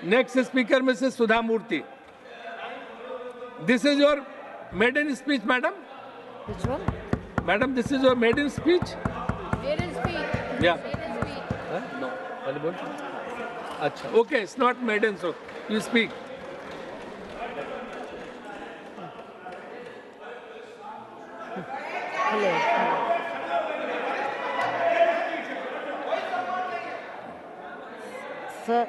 Next speaker, Mrs. Sudha Murty. This is your maiden speech, madam? Which one? Madam, this is your maiden speech? Maiden speech. Yeah. Maiden speech. No. Achha. Okay, it's not maiden, so you speak. Hello. Sir,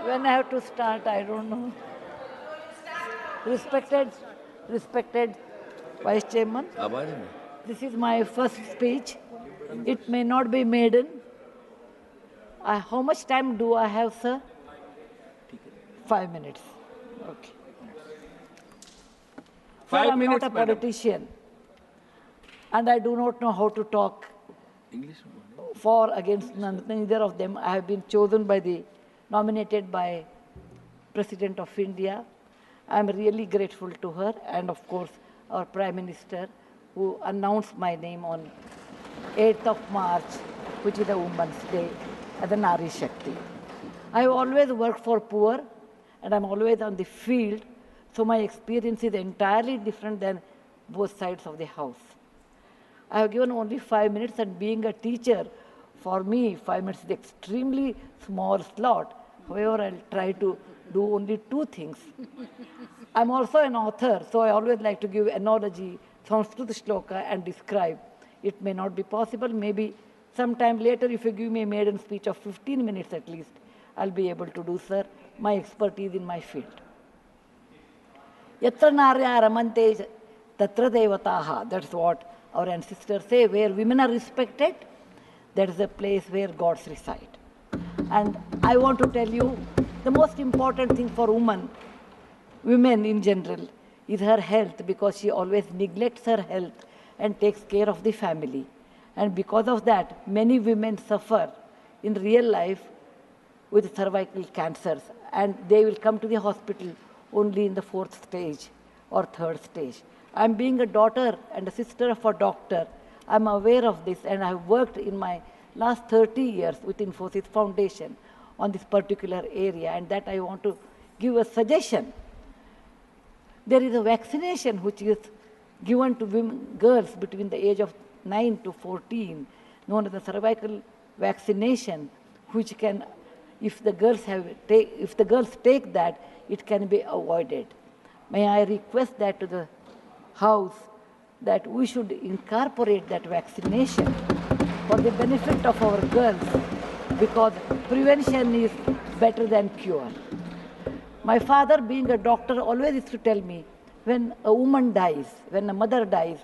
when I have to start, I don't know. Respected Vice Chairman, this is my first speech. It may not be maiden. How much time do I have, sir? 5 minutes. Okay. Sir, 5 I'm minutes, not a madam. politician, and I do not know how to talk English. for, against, neither of them. I have been nominated by President of India. I am really grateful to her, and of course our Prime Minister, who announced my name on 8th of March, which is the Women's Day, as a Nari Shakti. I have always worked for poor, and I'm always on the field, so my experience is entirely different than both sides of the house. I have given only 5 minutes, and being a teacher, for me, 5 minutes is extremely small slot. However, I'll try to do only 2 things. I'm also an author, so I always like to give analogy, Sanskrit shloka, and describe. It may not be possible. Maybe sometime later, if you give me a maiden speech of 15 minutes at least, I'll be able to do, sir, my expertise in my field. Yatra narya ramante tatra devataha. That's what our ancestors say. Where women are respected, that is the place where gods reside. And I want to tell you, the most important thing for women in general, is her health, because she always neglects her health and takes care of the family. And because of that, many women suffer in real life with cervical cancers, and they will come to the hospital only in the 4th stage or 3rd stage. I'm being a daughter and a sister of a doctor. I'm aware of this, and I've worked in my last 30 years with Infosys Foundation on this particular area, and that I want to give a suggestion. There is a vaccination which is given to girls between the age of 9 to 14, known as the cervical vaccination, which can, if the girls take that, it can be avoided. May I request that to the House, that we should incorporate that vaccination for the benefit of our girls, because prevention is better than cure. My father, being a doctor, always used to tell me, when a woman dies, when a mother dies,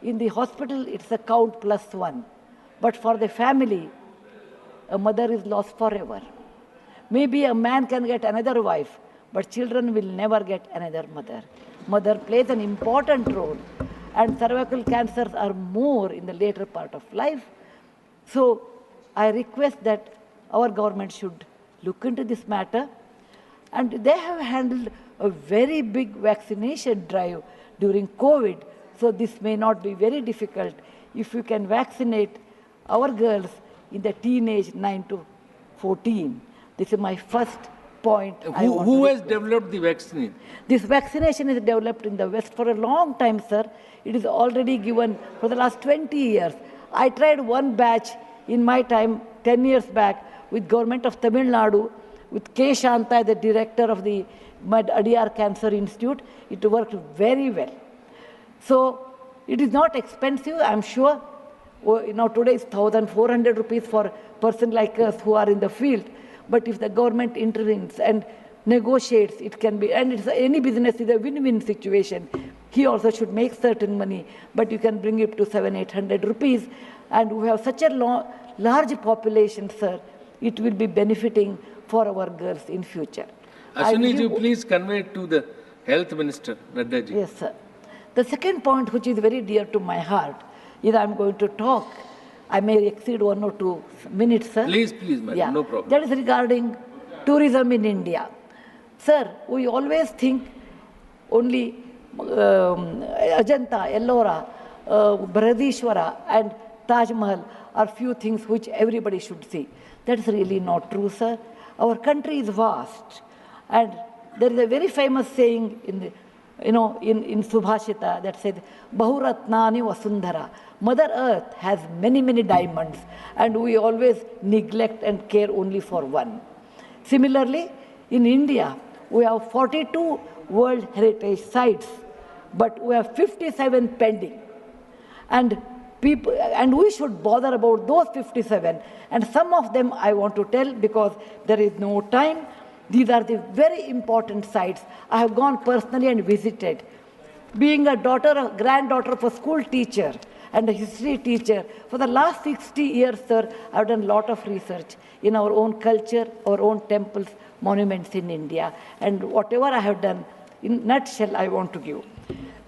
in the hospital it's a count +1. But for the family, a mother is lost forever. Maybe a man can get another wife, but children will never get another mother. Mother plays an important role, and cervical cancers are more in the later part of life. So I request that our government should look into this matter. And they have handled a very big vaccination drive during COVID, so this may not be very difficult if you can vaccinate our girls in the teenage 9 to 14. This is my first point. Who has developed the vaccine? This vaccination is developed in the West for a long time, sir. It is already given for the last 20 years. I tried one batch in my time, 10 years back, with government of Tamil Nadu, with K. Shanta, the director of the Adiyar Cancer Institute. It worked very well. So it is not expensive, I'm sure. Today it's 1,400 rupees for a person like us who are in the field. But if the government intervenes and negotiates, it can be, and any business is a win-win situation. He also should make certain money, but you can bring it to 700-800 rupees. And we have such a large population, sir, it will be benefiting for our girls in future. Ashwini, please convey it to the Health Minister, Nadda ji. Yes, sir. The second point, which is very dear to my heart, is I'm going to talk. I may exceed 1 or 2 minutes, sir. Please, madam, no problem. That is regarding tourism in India. Sir, we always think only Ajanta, Ellora, Bharadishwara, and Taj Mahal are few things which everybody should see. That's really not true, sir. Our country is vast. And there is a very famous saying in Subhashita that says, Bahuratnani Vasundhara. Mother Earth has many, many diamonds, and we always neglect and care only for one. Similarly, in India, we have 42 World Heritage Sites, but we have 57 pending. And we should bother about those 57. And some of them I want to tell because there is no time. These are the very important sites. I have gone personally and visited. Being a granddaughter of a school teacher and a history teacher, for the last 60 years, sir, I have done a lot of research in our own culture, our own temples, monuments in India. And whatever I have done, in a nutshell, I want to give.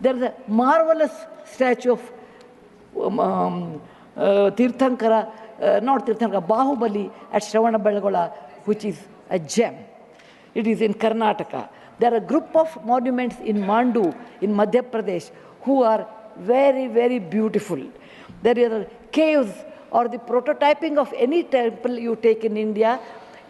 There is a marvelous statue of Bahubali at Shravanabelagola, which is a gem. It is in Karnataka. There are a group of monuments in Mandu, in Madhya Pradesh, who are very, very beautiful. There are caves or the prototyping of any temple you take in India.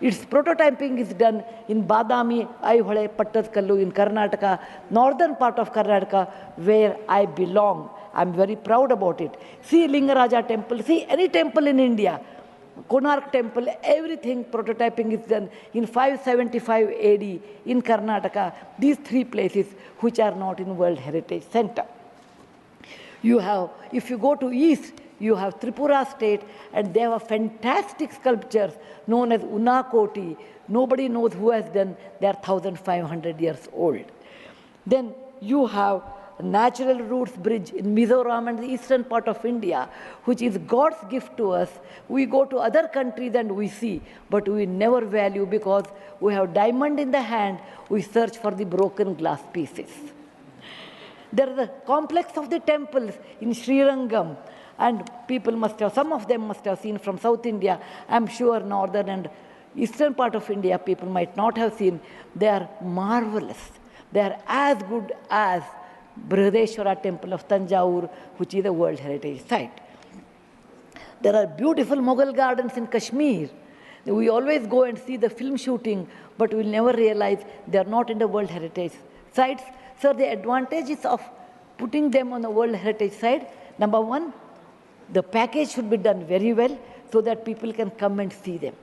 Its prototyping is done in Badami, Aihole, Pattadkallu in Karnataka, northern part of Karnataka, where I belong. I'm very proud about it. See Lingaraja temple, see any temple in India, Konark temple, everything prototyping is done in 575 AD in Karnataka. These three places which are not in World Heritage Center. You have, if you go to east, you have Tripura state, and they have fantastic sculptures known as Unakoti. Nobody knows who has done. They are 1,500 years old. Then you have Natural Roots Bridge in Mizoram and the eastern part of India, which is God's gift to us. We go to other countries and we see, but we never value because we have diamond in the hand, we search for the broken glass pieces. There is a complex of the temples in Srirangam, and people must have, some of them must have seen from South India. I'm sure northern and eastern part of India people might not have seen. They are marvelous. They are as good as Brihadeshwara temple of Tanjore, which is a World Heritage Site. There are beautiful Mughal gardens in Kashmir. We always go and see the film shooting, but we'll never realize they are not in the World Heritage Sites. So the advantages of putting them on the World Heritage Site, number one, the package should be done very well so that people can come and see them.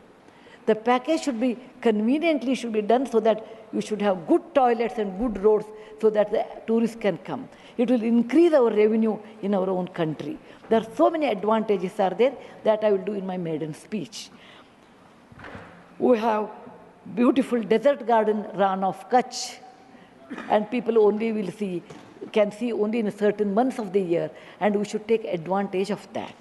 The package should be conveniently done so that you should have good toilets and good roads so that the tourists can come. It will increase our revenue in our own country. There are so many advantages are there that I will do in my maiden speech. We have beautiful desert garden Ran of Kutch, and people only can see only in certain months of the year, and we should take advantage of that.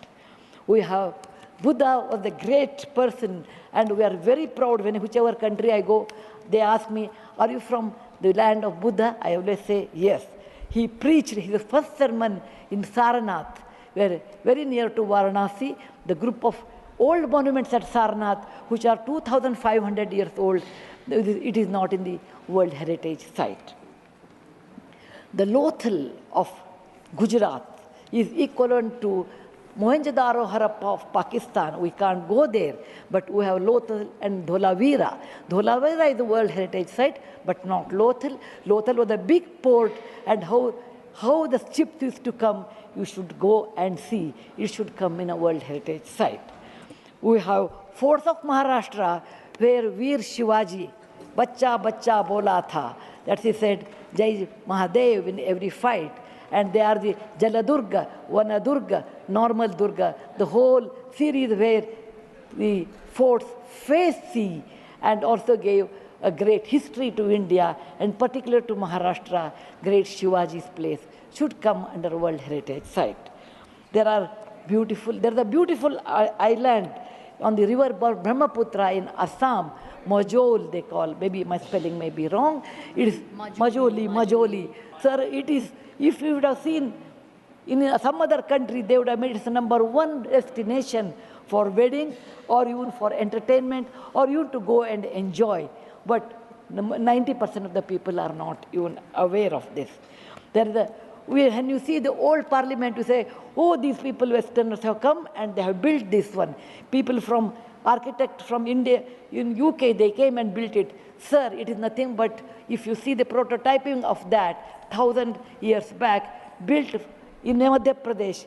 We have Buddha was a great person, and we are very proud when whichever country I go, they ask me, are you from the land of Buddha? I always say, yes. He preached his first sermon in Sarnath, where very near to Varanasi, the group of old monuments at Sarnath, which are 2,500 years old, it is not in the World Heritage Site. The Lothal of Gujarat is equivalent to Mohenjo-daro Harappa of Pakistan. We can't go there, but we have Lothal and Dholavira. Dholavira is a World Heritage Site, but not Lothal. Lothal was a big port, and how the ships used to come, you should go and see. It should come in a World Heritage Site. We have forts of Maharashtra, where Veer Shivaji, Bachcha Bachcha Bola Tha, that he said, Jai Mahadev in every fight. And they are the Jaladurga, Vanadurga, Normal Durga, the whole series where the forts face sea and also gave a great history to India, and particular to Maharashtra, great Shivaji's place should come under World Heritage Site. There's a beautiful island on the river Brahmaputra in Assam, Majol they call, maybe my spelling may be wrong. It is Majoli. Sir, it is, if you would have seen in some other country, they would have made it the #1 destination for wedding or even for entertainment or even to go and enjoy. But 90% of the people are not even aware of this. There is a When you see the old parliament, you say, oh, these people, Westerners have come and they have built this one. People from, architects from India, in UK, they came and built it. Sir, it is nothing but, if you see the prototyping of that, 1,000 years back, built in Madhya Pradesh,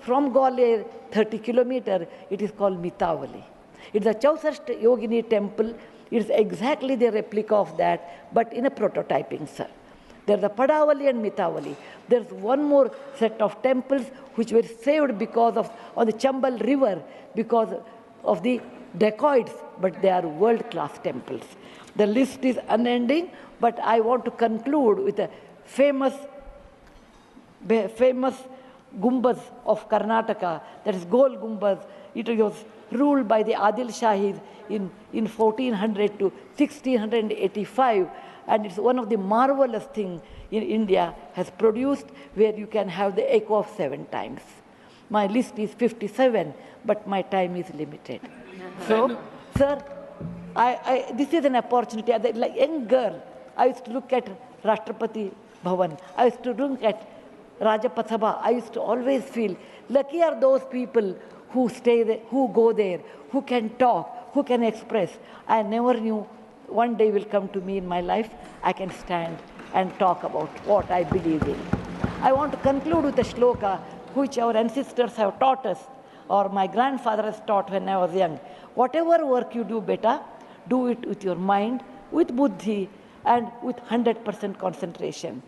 from Gwalior, 30 kilometers, it is called Mitavali. It's a Chausashta Yogini temple. It's exactly the replica of that, but in a prototyping, sir. There's a Padavali and Mitavali. There's one more set of temples which were saved because of, on the Chambal River, because of the dacoits, but they are world-class temples. The list is unending, but I want to conclude with a famous Gumbaz of Karnataka, that is Gol Gumbaz. It was ruled by the Adil Shahis in 1400 to 1685. And it's one of the marvelous things in India has produced, where you can have the echo of 7 times. My list is 57, but my time is limited. So, sir, this is an opportunity. As a like young girl, I used to look at Rashtrapati Bhavan. I used to look at Rajya Sabha. I used to always feel, lucky are those people who stay there, who go there, who can talk, who can express. I never knew one day will come to me in my life, I can stand and talk about what I believe in. I want to conclude with a shloka which our ancestors have taught us, or my grandfather has taught when I was young. Whatever work you do, beta, do it with your mind, with buddhi, and with 100% concentration.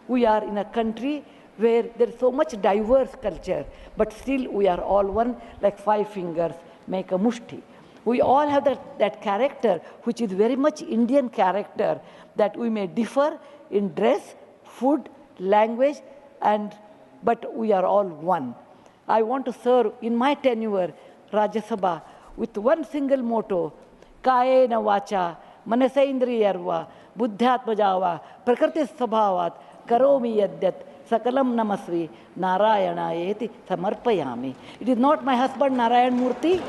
We are in a country where there is so much diverse culture, but still we are all one, like 5 fingers make a mushti. We all have that character, which is very much Indian character, that we may differ in dress, food, language, but we are all one. I want to serve in my tenure, Rajya Sabha, with one single motto, Kayena vacha, manasaindriyarva, buddhyatmajava, prakriti sabhavat, karomi yadyat, Sakalam Namasvi, Narayanayeti Samarpayami. It is not my husband Narayan Murty,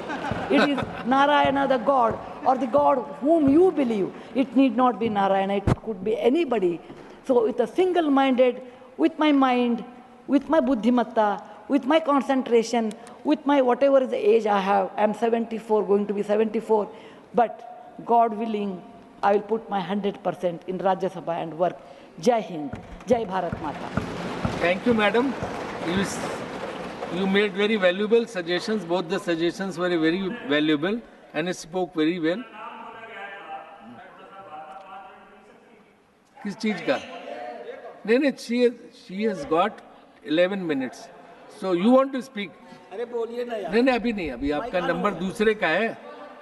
it is Narayana the God, or the God whom you believe. It need not be Narayana, it could be anybody. So with a single-minded, with my mind, with my buddhimatta, with my concentration, with my whatever is the age I have, I am 74, going to be 74, but God willing, I will put my 100% in Rajya Sabha and work. Jai Hind, Jai Bharat Mata. Thank you, madam. You made very valuable suggestions. Both the suggestions were very valuable and spoke very well. किस चीज का? नहीं, she has got 11 minutes. So you want to speak? अरे बोलिए ना यार. नहीं, अभी नहीं, अभी आपका नंबर दूसरे का है.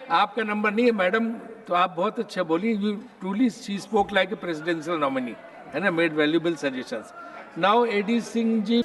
आपका नंबर नहीं है, मैडम. तो आप बहुत अच्छा बोली. You truly, she spoke like a presidential nominee. And I made valuable suggestions. Now, A.D. Singh ji.